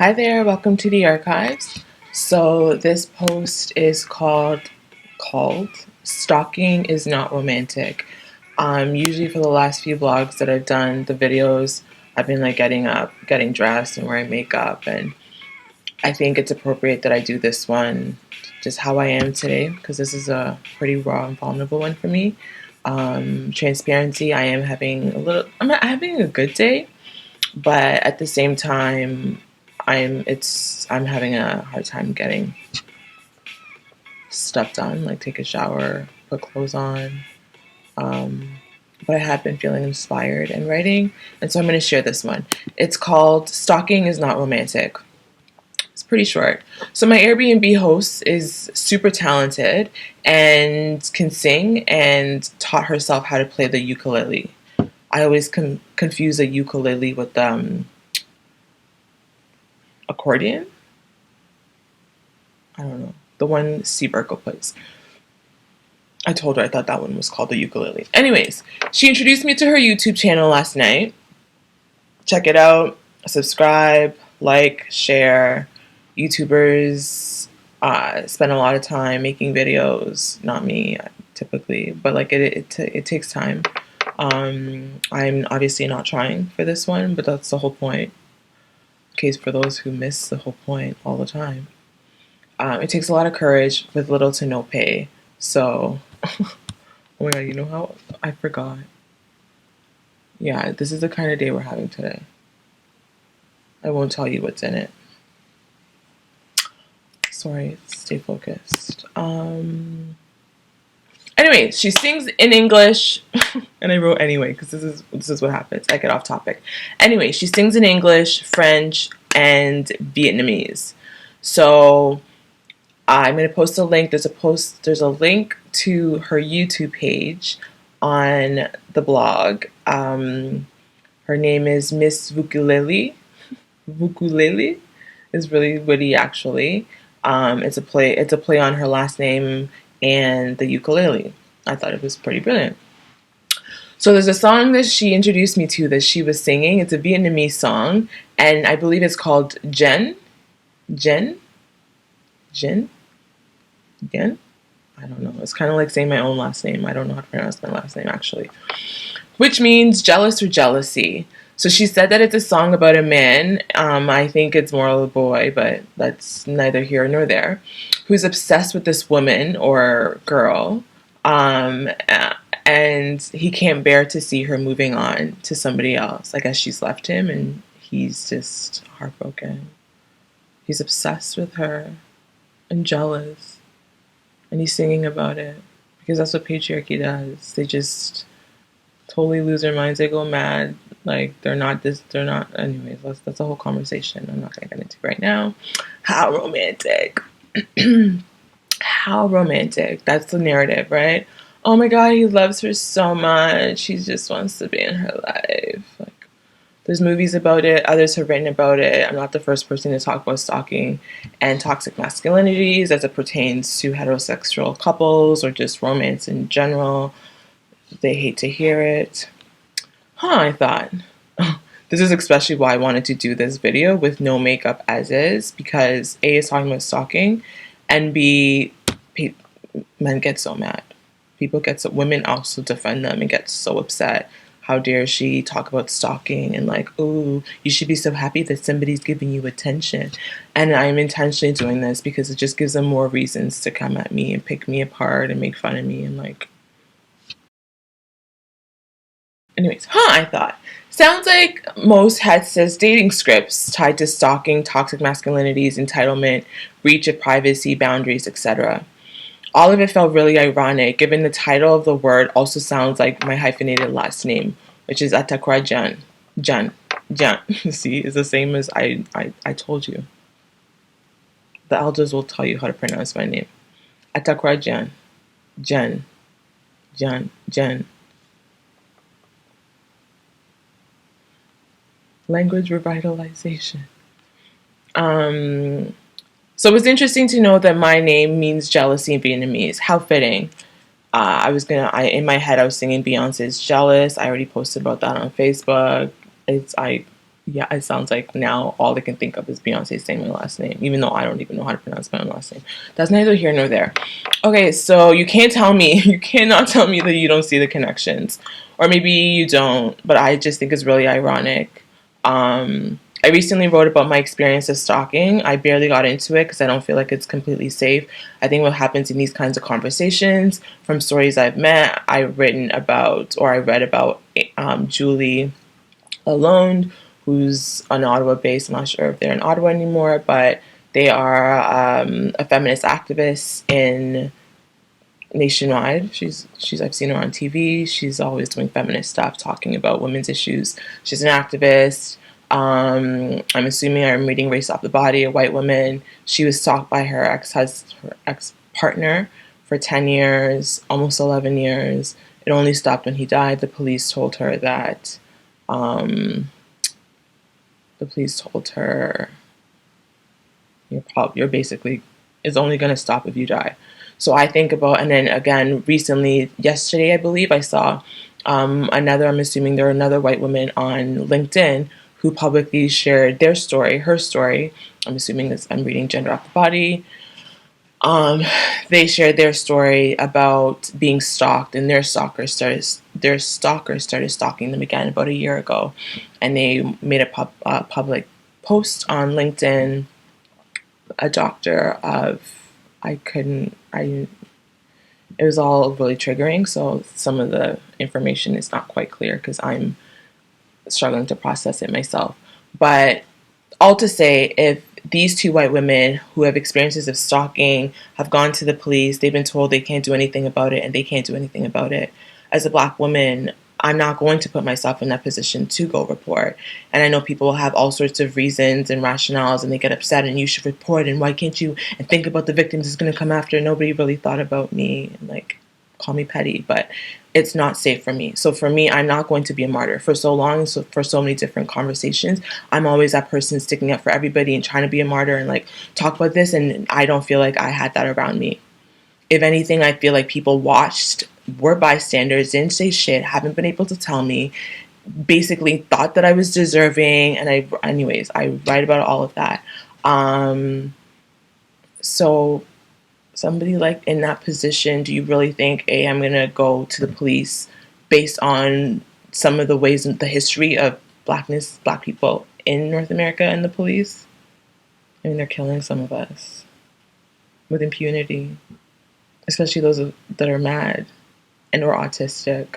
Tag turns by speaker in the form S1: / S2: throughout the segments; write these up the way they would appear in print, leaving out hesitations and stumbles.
S1: Hi there, welcome to the archives. So this post is called Stalking is Not Romantic. Usually for the last few vlogs that I've done, the videos, I've been like getting up, getting dressed and wearing makeup, and I think it's appropriate that I do this one just how I am today because this is a pretty raw and vulnerable one for me. Transparency, I'm having a good day, but at the same time I'm having a hard time getting stuff done, like take a shower, put clothes on. Um, but I have been feeling inspired and writing, and so I'm going to share this one. It's called Stalking is Not Romantic. It's pretty short. So my Airbnb host is super talented and can sing and taught herself how to play the ukulele. I always confuse a ukulele with accordion. I don't know. The one Steve Urkel plays. I told her I thought that one was called the ukulele. Anyways, she introduced me to her YouTube channel last night. Check it out. Subscribe, like, share. YouTubers spend a lot of time making videos. Not me, typically, but like it takes time. I'm obviously not trying for this one, but that's the whole point. In case for those who miss the whole point all the time. It takes a lot of courage with little to no pay. So, oh my god, you know how I forgot. Yeah, this is the kind of day we're having today. I won't tell you what's in it. Sorry, stay focused. Anyway, she sings in English, and I wrote anyway because this is what happens. I get off topic. Anyway, she sings in English, French, and Vietnamese. So I'm going to post a link. There's a link to her YouTube page on the blog. Her name is Miss Vukulele. Vukulele is really witty, actually. It's a play. It's a play on her last name and the ukulele. I thought it was pretty brilliant. So there's a song that she introduced me to that she was singing. It's a Vietnamese song, and I believe it's called Jen. Jen. Jen. Jen. I don't know. It's kind of like saying my own last name. I don't know how to pronounce my last name, actually. Which means jealous or jealousy. So she said that it's a song about a man. I think it's more of a boy, but that's neither here nor there. Who's obsessed with this woman or girl. Um, and he can't bear to see her moving on to somebody else. I guess she's left him and he's just heartbroken. He's obsessed with her and jealous. And he's singing about it because that's what patriarchy does. They just totally lose their minds. They go mad. Like they're not. Anyways, that's a whole conversation. I'm not gonna get into right now. How romantic. How romantic. That's the narrative, right? Oh my god, he loves her so much. He just wants to be in her life. Like there's movies about it. Others have written about it. I'm not the first person to talk about stalking and toxic masculinities as it pertains to heterosexual couples or just romance in general. They hate to hear it. I thought. This is especially why I wanted to do this video with no makeup as is, because A, is talking about stalking, and B, men get so mad. Women also defend them and get so upset. How dare she talk about stalking and like, oh, you should be so happy that somebody's giving you attention. And I'm intentionally doing this because it just gives them more reasons to come at me and pick me apart and make fun of me and like. Anyways, I thought. Sounds like most had says dating scripts tied to stalking, toxic masculinities, entitlement, breach of privacy, boundaries, etc. All of it felt really ironic, given the title of the word also sounds like my hyphenated last name, which is Atakra Jan. Jan. Jan. See, it's the same as I told you. The elders will tell you how to pronounce my name. Atakra Jan. Jan. Jan. Jan. Language revitalization. So it's interesting to know that my name means jealousy in Vietnamese. How fitting. In my head, I was singing Beyonce's Jealous. I already posted about that on Facebook. Yeah, it sounds like now all I can think of is Beyonce saying my last name, even though I don't even know how to pronounce my own last name. That's neither here nor there. Okay, so you can't tell me, you cannot tell me that you don't see the connections. Or maybe you don't, but I just think it's really ironic. I recently wrote about my experience of stalking. I barely got into it because I don't feel like it's completely safe. I think what happens in these kinds of conversations, from stories I've met, I've written about, or I read about Julie Alone, who's an Ottawa based. I'm not sure if they're in Ottawa anymore, but they are a feminist activist in nationwide. She's I've seen her on TV. She's always doing feminist stuff, talking about women's issues. She's an activist. I'm assuming I'm reading Race Off the Body, a white woman. She was stalked by her ex partner for 10 years, almost 11 years. It only stopped when he died. Um, the police told her you're basically, it's only going to stop if you die. So I think about, and then again recently, yesterday I believe I saw I'm assuming there were another white woman on LinkedIn who publicly shared their story, her story. I'm assuming this, I'm reading Gender Off the Body. They shared their story about being stalked, and their stalker started stalking them again about a year ago, and they made a public post on LinkedIn. A doctor of I couldn't I it was all really triggering, so some of the information is not quite clear because I'm struggling to process it myself. But all to say, if these two white women who have experiences of stalking have gone to the police, they've been told they can't do anything about it, and they can't do anything about it. As a Black woman, I'm not going to put myself in that position to go report. And I know people have all sorts of reasons and rationales, and they get upset, and you should report, and why can't you, and think about the victims is going to come after. Nobody really thought about me, and like, call me petty, but it's not safe for me. So for me, I'm not going to be a martyr for so long. So for so many different conversations, I'm always that person sticking up for everybody and trying to be a martyr and like talk about this. And I don't feel like I had that around me. If anything, I feel like people watched, were bystanders, didn't say shit, haven't been able to tell me, basically thought that I was deserving. And I write about all of that. So somebody like in that position, do you really think, hey, I'm going to go to the police based on some of the ways in the history of Black people in North America and the police? I mean, they're killing some of us with impunity, especially those that are mad and or autistic.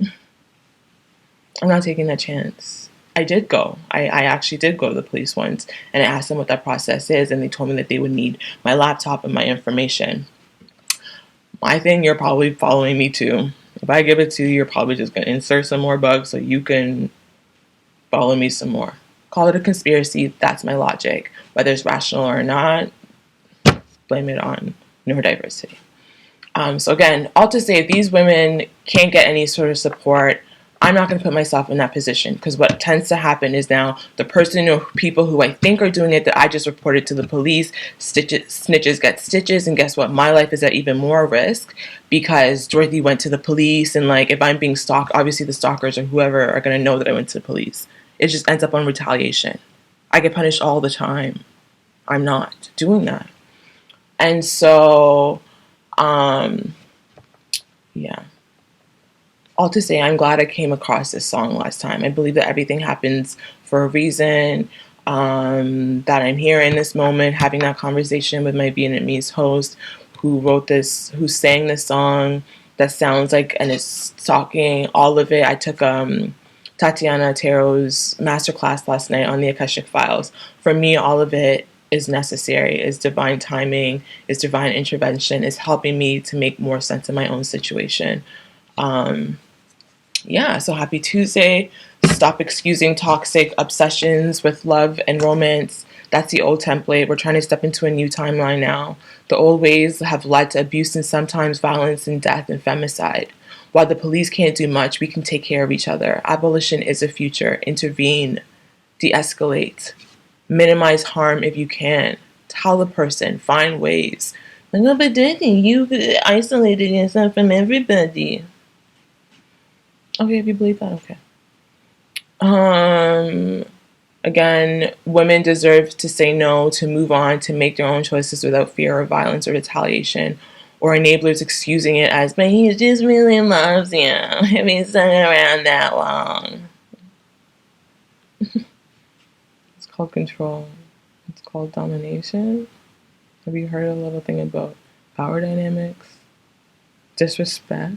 S1: I'm not taking that chance. I did go. I actually did go to the police once, and I asked them what that process is, and they told me that they would need my laptop and my information. My thing, you're probably following me too. If I give it to you, you're probably just going to insert some more bugs so you can follow me some more. Call it a conspiracy. That's my logic. Whether it's rational or not, blame it on neurodiversity. So again, all to say, if these women can't get any sort of support, I'm not going to put myself in that position, because what tends to happen is now the person or people who I think are doing it that I just reported to the police, snitches get stitches, and guess what? My life is at even more risk because Dorothy went to the police, and like if I'm being stalked, obviously the stalkers or whoever are going to know that I went to the police. It just ends up on retaliation. I get punished all the time. I'm not doing that. And so, yeah. All to say, I'm glad I came across this song last time. I believe that everything happens for a reason. That I'm here in this moment having that conversation with my Vietnamese host who wrote this, who sang this song that sounds like, and is talking all of it. I took Tatiana Taro's masterclass last night on the Akashic Files. For me, all of it is necessary, is divine timing, is divine intervention, is helping me to make more sense of my own situation. Yeah, so happy Tuesday. Stop excusing toxic obsessions with love and romance. That's the old template. We're trying to step into a new timeline now. The old ways have led to abuse and sometimes violence and death and femicide. While the police can't do much, we can take care of each other. Abolition is a future. Intervene. De-escalate. Minimize harm if you can. Tell the person. Find ways. No, but Daddy, you isolated yourself from everybody. Okay, if you believe that, okay. Um, Again, women deserve to say no, to move on, to make their own choices without fear of violence or retaliation, or enablers excusing it as, but he just really loves you if he's stuck around that long. It's called control. It's called domination. Have you heard a little thing about power dynamics, disrespect,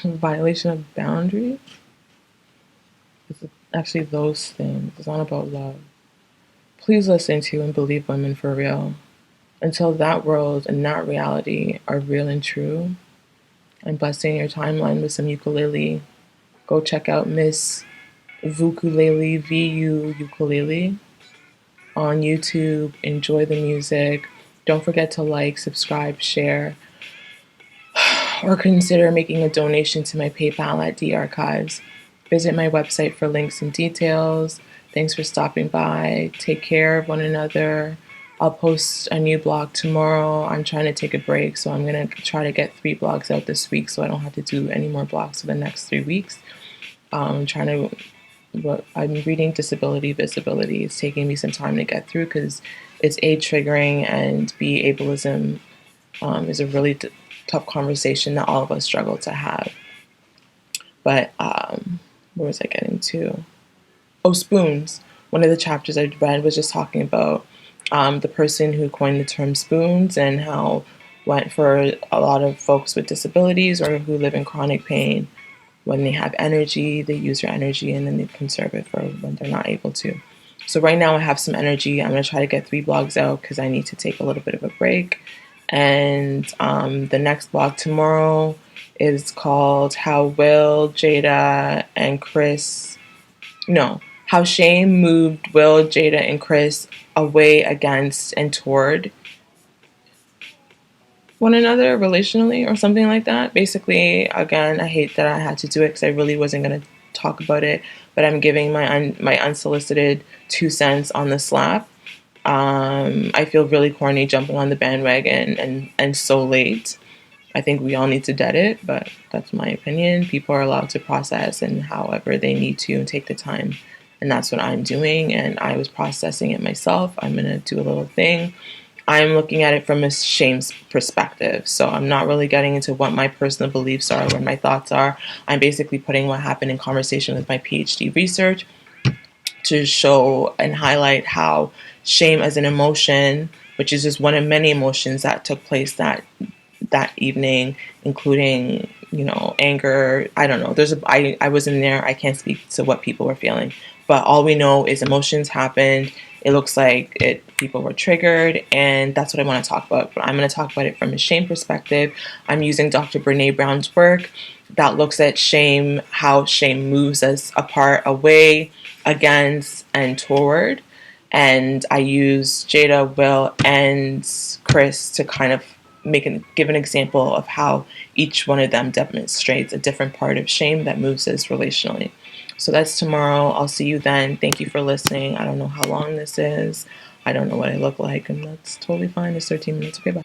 S1: violation of boundaries? It's actually those things. It's not about love. Please listen to and believe women for real. Until that world and that reality are real and true, I'm busting your timeline with some ukulele. Go check out Miss Vukulele, VU Ukulele, on YouTube. Enjoy the music. Don't forget to like, subscribe, share, or consider making a donation to my PayPal at D Archives. Visit my website for links and details. Thanks for stopping by. Take care of one another. I'll post a new blog tomorrow. I'm trying to take a break, so I'm going to try to get 3 blogs out this week so I don't have to do any more blogs for the next 3 weeks. I'm trying to I'm reading Disability Visibility. It's taking me some time to get through because it's A, triggering, and B, ableism is a really tough conversation that all of us struggle to have. But where was I getting to? Oh, spoons. One of the chapters I read was just talking about the person who coined the term spoons and how went for a lot of folks with disabilities or who live in chronic pain. When they have energy, they use their energy and then they conserve it for when they're not able to. So right now I have some energy. I'm going to try to get 3 blogs out because I need to take a little bit of a break. And the next blog tomorrow is called How Will, Jada, and Chris... No, How Shame Moved Will, Jada, and Chris away against and toward one another relationally or something like that. Basically, again, I hate that I had to do it because I really wasn't going to talk about it, but I'm giving my unsolicited 2 cents on the slap. I feel really corny jumping on the bandwagon and so late. I think we all need to dead it, but that's my opinion. People are allowed to process and however they need to and take the time. And that's what I'm doing. And I was processing it myself. I'm going to do a little thing. I'm looking at it from a shame's perspective. So I'm not really getting into what my personal beliefs are, what my thoughts are. I'm basically putting what happened in conversation with my PhD research to show and highlight how shame as an emotion, which is just one of many emotions that took place that evening, including, anger. I don't know. I wasn't there. I can't speak to what people were feeling. But all we know is emotions happened. It looks like people were triggered, and that's what I want to talk about. But I'm going to talk about it from a shame perspective. I'm using Dr. Brene Brown's work that looks at shame, how shame moves us apart, away, against, and toward. And I use Jada, Will, and Chris to kind of give an example of how each one of them demonstrates a different part of shame that moves us relationally. So that's tomorrow. I'll see you then. Thank you for listening. I don't know how long this is. I don't know what I look like, and that's totally fine. It's 13 minutes. Okay, bye.